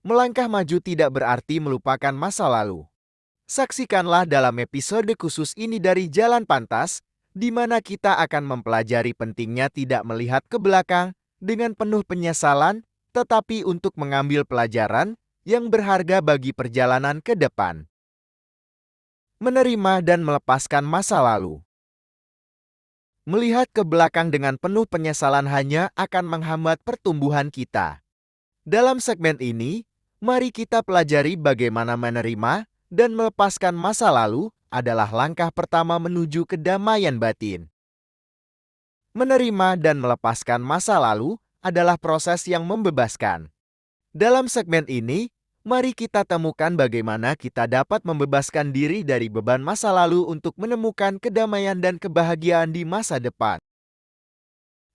Melangkah maju tidak berarti melupakan masa lalu. Saksikanlah dalam episode khusus ini dari Jalan Pantas, di mana kita akan mempelajari pentingnya tidak melihat ke belakang dengan penuh penyesalan, tetapi untuk mengambil pelajaran yang berharga bagi perjalanan ke depan. Menerima dan melepaskan masa lalu. Melihat ke belakang dengan penuh penyesalan hanya akan menghambat pertumbuhan kita. Dalam segmen ini, mari kita pelajari bagaimana menerima dan melepaskan masa lalu adalah langkah pertama menuju kedamaian batin. Menerima dan melepaskan masa lalu adalah proses yang membebaskan. Dalam segmen ini, mari kita temukan bagaimana kita dapat membebaskan diri dari beban masa lalu untuk menemukan kedamaian dan kebahagiaan di masa depan.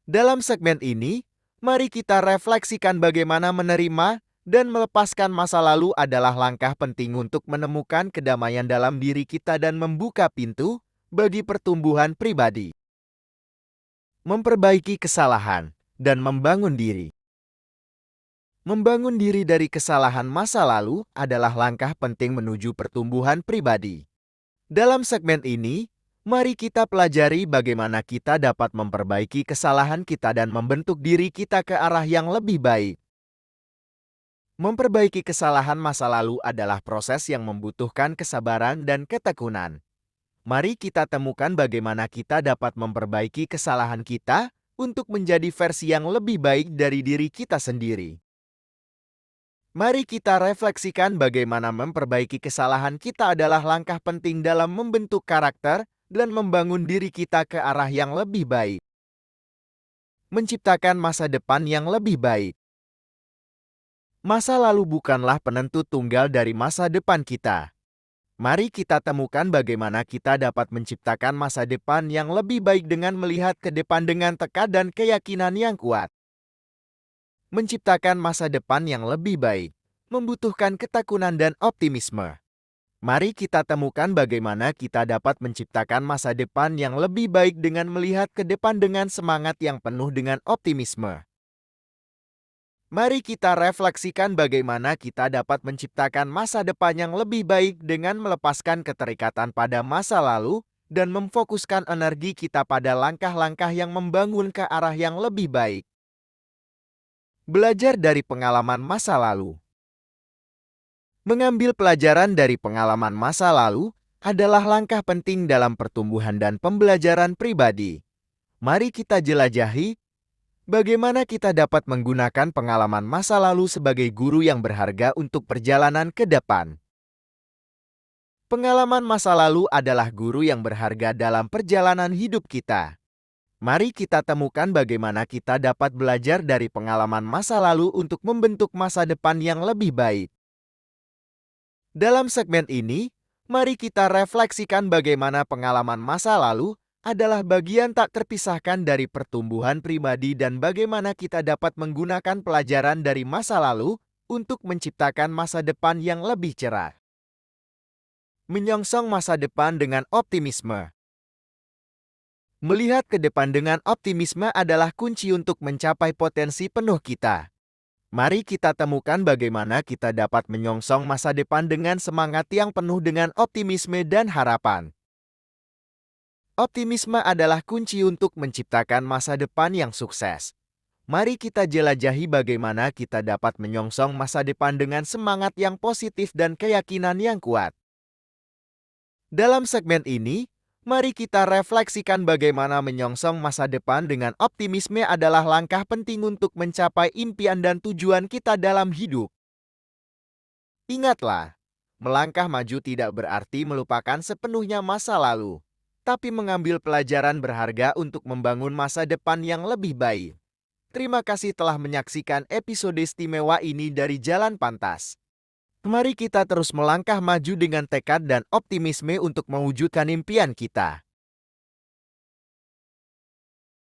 Dalam segmen ini, mari kita refleksikan bagaimana menerima dan melepaskan masa lalu adalah langkah penting untuk menemukan kedamaian dalam diri kita dan membuka pintu bagi pertumbuhan pribadi. Memperbaiki kesalahan dan membangun diri. Membangun diri dari kesalahan masa lalu adalah langkah penting menuju pertumbuhan pribadi. Dalam segmen ini, mari kita pelajari bagaimana kita dapat memperbaiki kesalahan kita dan membentuk diri kita ke arah yang lebih baik. Memperbaiki kesalahan masa lalu adalah proses yang membutuhkan kesabaran dan ketekunan. Mari kita temukan bagaimana kita dapat memperbaiki kesalahan kita untuk menjadi versi yang lebih baik dari diri kita sendiri. Mari kita refleksikan bagaimana memperbaiki kesalahan kita adalah langkah penting dalam membentuk karakter dan membangun diri kita ke arah yang lebih baik. Menciptakan masa depan yang lebih baik. Masa lalu bukanlah penentu tunggal dari masa depan kita. Mari kita temukan bagaimana kita dapat menciptakan masa depan yang lebih baik dengan melihat ke depan dengan tekad dan keyakinan yang kuat. Menciptakan masa depan yang lebih baik membutuhkan ketekunan dan optimisme. Mari kita temukan bagaimana kita dapat menciptakan masa depan yang lebih baik dengan melihat ke depan dengan semangat yang penuh dengan optimisme. Mari kita refleksikan bagaimana kita dapat menciptakan masa depan yang lebih baik dengan melepaskan keterikatan pada masa lalu dan memfokuskan energi kita pada langkah-langkah yang membangun ke arah yang lebih baik. Belajar dari pengalaman masa lalu. Mengambil pelajaran dari pengalaman masa lalu adalah langkah penting dalam pertumbuhan dan pembelajaran pribadi. Mari kita jelajahi bagaimana kita dapat menggunakan pengalaman masa lalu sebagai guru yang berharga untuk perjalanan ke depan. Pengalaman masa lalu adalah guru yang berharga dalam perjalanan hidup kita. Mari kita temukan bagaimana kita dapat belajar dari pengalaman masa lalu untuk membentuk masa depan yang lebih baik. Dalam segmen ini, mari kita refleksikan bagaimana pengalaman masa lalu adalah bagian tak terpisahkan dari pertumbuhan pribadi dan bagaimana kita dapat menggunakan pelajaran dari masa lalu untuk menciptakan masa depan yang lebih cerah. Menyongsong masa depan dengan optimisme. Melihat ke depan dengan optimisme adalah kunci untuk mencapai potensi penuh kita. Mari kita temukan bagaimana kita dapat menyongsong masa depan dengan semangat yang penuh dengan optimisme dan harapan. Optimisme adalah kunci untuk menciptakan masa depan yang sukses. Mari kita jelajahi bagaimana kita dapat menyongsong masa depan dengan semangat yang positif dan keyakinan yang kuat. Dalam segmen ini, mari kita refleksikan bagaimana menyongsong masa depan dengan optimisme adalah langkah penting untuk mencapai impian dan tujuan kita dalam hidup. Ingatlah, melangkah maju tidak berarti melupakan sepenuhnya masa lalu, tapi mengambil pelajaran berharga untuk membangun masa depan yang lebih baik. Terima kasih telah menyaksikan episode istimewa ini dari Jalan Pantas. Mari kita terus melangkah maju dengan tekad dan optimisme untuk mewujudkan impian kita.